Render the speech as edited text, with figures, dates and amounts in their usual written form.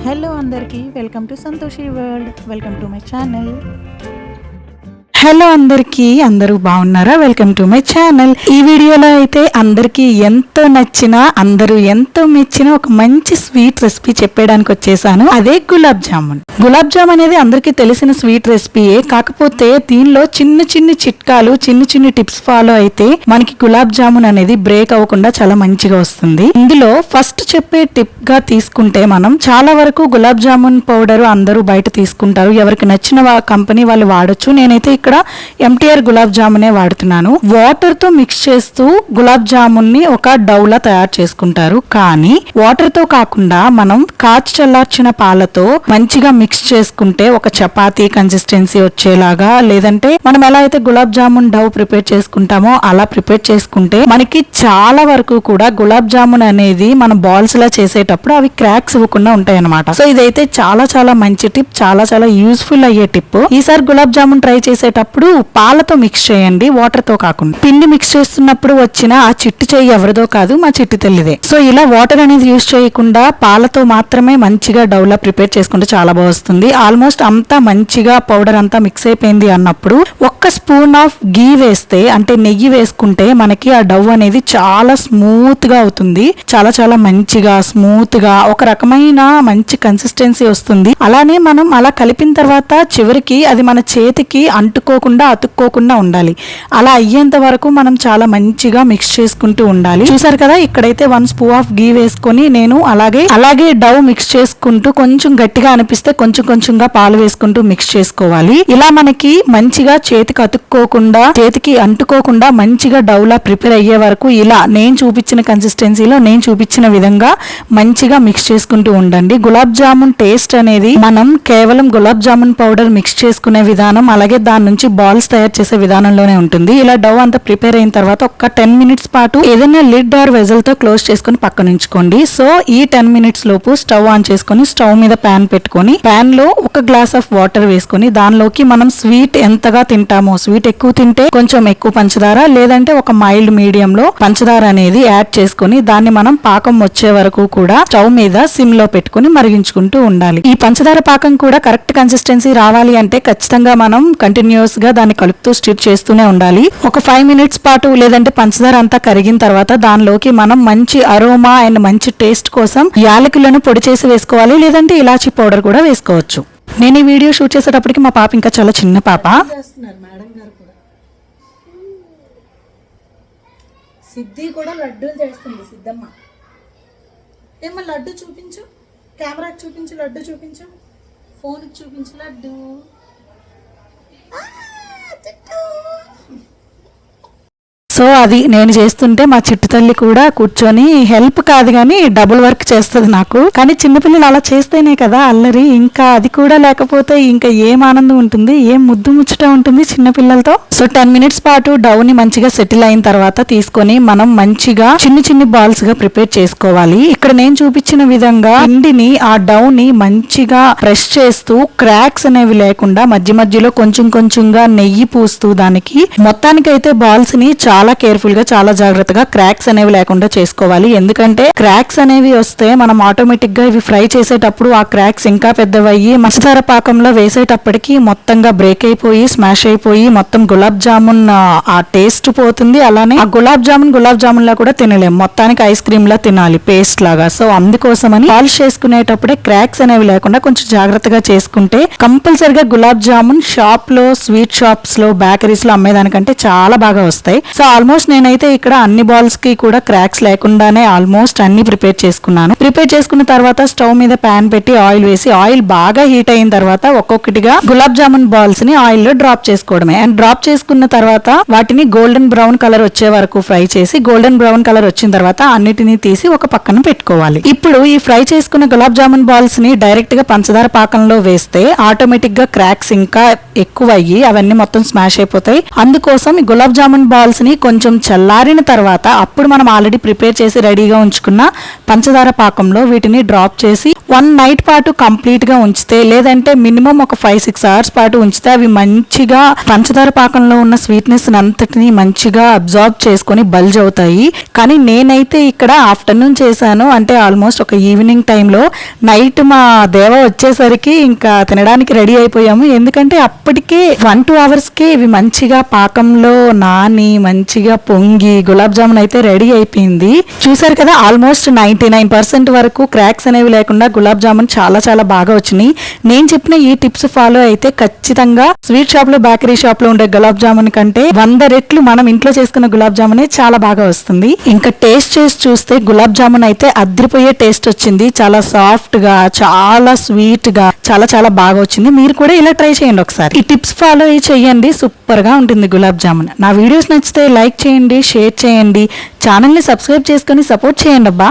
Hello అందరికీ welcome to Santoshi world. Welcome to my channel. Hello అందరికీ, అందరూ బాగున్నారా? Welcome to my channel. ఈ వీడియోలో అయితే అందరికీ ఎంతో నచ్చిన, అందరూ ఎంతో మెచ్చిన ఒక మంచి స్వీట్ రెసిపీ చెప్పడానికి వచ్చేసాను. అదే గులాబ్ జామున్. గులాబ్ జామున్ అనేది అందరికీ తెలిసిన స్వీట్ రెసిపీయే. కాకపోతే దీనిలో చిన్న చిన్న చిట్కాలు, చిన్న చిన్న టిప్స్ ఫాలో అయితే మనకి గులాబ్ జామున్ అనేది బ్రేక్ అవ్వకుండా చాలా మంచిగా వస్తుంది. ఇందులో ఫస్ట్ చెప్పే టిప్ గా తీసుకుంటే, మనం చాలా వరకు గులాబ్ జామున్ పౌడర్ అందరూ బయట తీసుకుంటారు. ఎవరికి నచ్చిన కంపెనీ వాళ్ళు వాడొచ్చు. నేనైతే ఇక్కడ ఎంటీఆర్ గులాబ్ జామునే వాడుతున్నాను. వాటర్ తో మిక్స్ చేస్తూ గులాబ్ జామున్ ని ఒక డౌలా తయారు చేసుకుంటారు. కానీ వాటర్ తో కాకుండా మనం కాచి చల్లార్చిన పాలతో మంచిగా మిక్స్ చేసుకుంటే ఒక చపాతీ కన్సిస్టెన్సీ వచ్చేలాగా, లేదంటే మనం ఎలా అయితే గులాబ్ జామున్ డౌ ప్రిపేర్ చేసుకుంటామో అలా ప్రిపేర్ చేసుకుంటే మనకి చాలా వరకు కూడా గులాబ్ జామున్ అనేది మనం బాల్స్ లా చేసేటప్పుడు అవి క్రాక్స్ ఇవ్వకుండా ఉంటాయి అన్నమాట. సో ఇదైతే చాలా చాలా మంచి టిప్, చాలా చాలా యూస్ఫుల్ అయ్యే టిప్. ఈసారి గులాబ్ జామున్ ట్రై చేసేటప్పుడు పాలతో మిక్స్ చేయండి, వాటర్ తో కాకుండా. పిండి మిక్స్ చేస్తున్నప్పుడు వచ్చిన ఆ చిట్టి చెయ్యి ఎవరిదో కాదు, మా చిట్టి తల్లిదే. సో ఇలా వాటర్ అనేది యూస్ చేయకుండా పాలతో మాత్రమే మంచిగా డౌలా ప్రిపేర్ చేసుకుంటే చాలా బాగా వస్తుంది. ఆల్మోస్ట్ అంతా మంచిగా పౌడర్ అంతా మిక్స్ అయిపోయింది అన్నప్పుడు ఒక్క స్పూన్ ఆఫ్ గీ వేస్తే, అంటే నెయ్యి వేసుకుంటే మనకి ఆ డవ్ అనేది చాలా స్మూత్ గా అవుతుంది. చాలా చాలా మంచిగా స్మూత్ గా ఒక రకమైన మంచి కన్సిస్టెన్సీ వస్తుంది. అలానే మనం అలా కలిపిన తర్వాత చివరికి అది మన చేతికి అంటుకోకుండా అతుక్కోకుండా ఉండాలి. అలా అయ్యేంత వరకు మనం చాలా మంచిగా మిక్స్ చేసుకుంటూ ఉండాలి. చూసారు కదా, ఇక్కడైతే 1 స్పూన్ ఆఫ్ గీ వేసుకొని నేను అలాగే డవ్ మిక్స్ చేసుకుంటూ, కొంచెం గట్టిగా అనిపిస్తే కొంచెం కొంచెంగా పాలు వేసుకుంటూ మిక్స్ చేసుకోవాలి. ఇలా మనకి మంచిగా చేతికి అతుక్కోకుండా, చేతికి అంటుకోకుండా మంచిగా డౌలా ప్రిపేర్ అయ్యే వరకు ఇలా నేను చూపించిన కన్సిస్టెన్సీలో, నేను చూపించిన విధంగా మంచిగా మిక్స్ చేసుకుంటూ ఉండండి. గులాబ్ జామున్ టేస్ట్ అనేది మనం కేవలం గులాబ్ జామున్ పౌడర్ మిక్స్ చేసుకునే విధానం, అలాగే దాని నుంచి బాల్స్ తయారు చేసే విధానంలోనే ఉంటుంది. ఇలా డవ్ అంతా ప్రిపేర్ అయిన తర్వాత ఒక 10 మినిట్స్ పాటు ఏదైనా లిడ్ ఆర్ వెజల్ తో క్లోజ్ చేసుకుని పక్కన ఉంచుకోండి. సో ఈ 10 మినిట్స్ లోపు స్టవ్ ఆన్ చేసుకుని స్టవ్ మీద ప్యాన్ పెట్టుకొని, ప్యాన్ లో ఒక గ్లాస్ ఆఫ్ వాటర్ వేసుకొని, దానిలోకి మనం స్వీట్ ఎంతగా తింటామో, స్వీట్ ఎక్కువ తింటే కొంచెం ఎక్కువ పంచదార, లేదంటే ఒక మైల్డ్ మీడియం లో పంచదార అనేది యాడ్ చేసుకుని దాన్ని మనం పాకం వచ్చే వరకు కూడా స్టవ్ మీద సిమ్ లో పెట్టుకుని మరిగించుకుంటూ ఉండాలి. ఈ పంచదార పాకం కూడా కరెక్ట్ కన్సిస్టెన్సీ రావాలి అంటే ఖచ్చితంగా మనం కంటిన్యూస్ గా దాన్ని కలుపుతూ స్టిర్ చేస్తూనే ఉండాలి. ఒక 5 మినిట్స్ పాటు, లేదంటే పంచదార అంతా కరిగిన తర్వాత దానిలోకి మనం మంచి అరోమా అండ్ మంచి టేస్ట్ కోసం యాలకులను పొడి చేసి వేసుకోవాలి, లేదంటే ఇలాచీ పౌడర్ కూడా వేసుకోవచ్చు. నేను ఈ వీడియో షూట్ చేసేటప్పటికి మా పాప ఇంకా చాలా చిన్న పాప. సిద్ధి కూడా లడ్డూలు చేస్తుంది. సిద్ధమ్మ ఏమో లడ్డు చూపించు, కెమెరాకి చూపించు, లడ్డు చూపించు, ఫోన్కి చూపించు లడ్డు. సో అది నేను చేస్తుంటే మా చిట్టు తల్లి కూడా కూర్చొని, హెల్ప్ కాదు కానీ డబుల్ వర్క్ చేస్తుంది నాకు. కానీ చిన్నపిల్లలు అలా చేస్తేనే కదా అల్లరి. ఇంకా అది కూడా లేకపోతే ఇంకా ఏం ఆనందం ఉంటుంది, ఏం ముద్దు ముచ్చట ఉంటుంది చిన్నపిల్లలతో. సో 10 మినిట్స్ పాటు డవ్ ని మంచిగా సెటిల్ అయిన తర్వాత తీసుకొని మనం మంచిగా చిన్ని చిన్ని బాల్స్ గా ప్రిపేర్ చేసుకోవాలి. ఇక్కడ నేను చూపించిన విధంగా పిండిని, ఆ డవ్ ని మంచిగా ప్రెస్ చేస్తూ క్రాక్స్ అనేవి లేకుండా మధ్య మధ్యలో కొంచెం కొంచెంగా నెయ్యి పూస్తూ దానికి మొత్తానికైతే బాల్స్ ని చాలా కేర్ఫుల్ గా, చాలా జాగ్రత్తగా క్రాక్స్ అనేవి లేకుండా చేసుకోవాలి. ఎందుకంటే క్రాక్స్ అనేవి వస్తే మనం ఆటోమేటిక్ గా ఇవి ఫ్రై చేసేటప్పుడు ఆ క్రాక్స్ ఇంకా పెద్దవయ్యి పంచదార పాకంలో వేసేటప్పటికి మొత్తంగా బ్రేక్ అయిపోయి, స్మాష్ అయిపోయి మొత్తం గులాబ్ జామున్ ఆ టేస్ట్ పోతుంది. అలానే ఆ గులాబ్ జామున్ లా కూడా తినలేం, మొత్తానికి ఐస్ క్రీమ్ లా తినాలి, పేస్ట్ లాగా. సో అందుకోసమని పాలిష్ చేసుకునేటప్పుడే క్రాక్స్ అనేవి లేకుండా కొంచెం జాగ్రత్తగా చేసుకుంటే కంపల్సరిగా గులాబ్ జామున్ షాప్ లో, స్వీట్ షాప్స్ లో, బేకరీస్ లో అమ్మేదానికంటే చాలా బాగా వస్తాయి. సో ఆల్మోస్ట్ నేనైతే ఇక్కడ అన్ని బాల్స్ కి కూడా క్రాక్స్ లేకుండానే ఆల్మోస్ట్ అన్ని ప్రిపేర్ చేసుకున్నాను. ప్రిపేర్ చేసుకున్న తర్వాత స్టవ్ మీద ప్యాన్ పెట్టి ఆయిల్ వేసి, ఆయిల్ బాగా హీట్ అయిన తర్వాత ఒక్కొక్కటిగా గులాబ్ జామున్ బాల్స్ ని ఆయిల్ లో డ్రాప్ చేసుకోవడమే. అండ్ డ్రాప్ చేసుకున్న తర్వాత వాటిని గోల్డెన్ బ్రౌన్ కలర్ వచ్చే వరకు ఫ్రై చేసి, గోల్డెన్ బ్రౌన్ కలర్ వచ్చిన తర్వాత అన్నిటినీ తీసి ఒక పక్కన పెట్టుకోవాలి. ఇప్పుడు ఈ ఫ్రై చేసుకున్న గులాబ్ జామున్ బాల్స్ ని డైరెక్ట్ గా పంచదార పాకంలో వేస్తే ఆటోమేటిక్ గా క్రాక్స్ ఇంకా ఎక్కువ అయ్యి అవన్నీ మొత్తం స్మాష్ అయిపోతాయి. అందుకోసం ఈ గులాబ్ జామున్ బాల్స్ ని కొంచెం చల్లారిన తర్వాత అప్పుడు మనం ఆల్రెడీ ప్రిపేర్ చేసి రెడీగా ఉంచుకున్న పంచదార పాకంలో వీటిని డ్రాప్ చేసి 1 నైట్ పాటు కంప్లీట్ గా ఉంచితే, లేదంటే మినిమం ఒక 5-6 అవర్స్ పాటు ఉంచితే అవి మంచిగా పంచదార పాకంలో ఉన్న స్వీట్నెస్ అంతటిని మంచిగా అబ్జార్బ్ చేసుకొని బల్జ్ అవుతాయి. కానీ నేనైతే ఇక్కడ ఆఫ్టర్నూన్ చేశాను, అంటే ఆల్మోస్ట్ ఒక ఈవినింగ్ టైంలో. నైట్ మా దేవ వచ్చేసరికి ఇంకా తినడానికి రెడీ అయిపోయాము. ఎందుకంటే అప్పటికే 1-2 అవర్స్కి ఇవి మంచిగా పాకంలో నాని మంచిగా పొంగి గులాబ్ జామున్ అయితే రెడీ అయిపోయింది. చూసారు కదా, ఆల్మోస్ట్ 99% వరకు క్రాక్స్ అనేవి లేకుండా గులాబ్ జామున్ చాలా చాలా బాగా వచ్చినాయి. నేను చెప్పిన ఈ టిప్స్ ఫాలో అయితే ఖచ్చితంగా స్వీట్ షాప్ లో బేకరీ షాప్ లో ఉండే గులాబ్ జామున్ కంటే 100 రెట్లు మనం ఇంట్లో చేసుకున్న గులాబ్ జామునే చాలా బాగా వస్తుంది. ఇంకా టేస్ట్ చేసి చూస్తే గులాబ్ జామున్ అయితే అదిరిపోయే టేస్ట్ వచ్చింది. చాలా సాఫ్ట్ గా, చాలా స్వీట్ గా, చాలా చాలా బాగా వచ్చింది. మీరు కూడా ఇలా ట్రై చేయండి ఒకసారి. ఈ టిప్స్ ఫాలో అయ్యి చేయండి, సూపర్ గా ఉంటుంది గులాబ్ జామున్. నా వీడియోస్ నచ్చితే లైక్ చేయండి, షేర్ చేయండి, ఛానల్ ని సబ్స్క్రైబ్ చేసుకొని సపోర్ట్ చేయండి అబ్బా.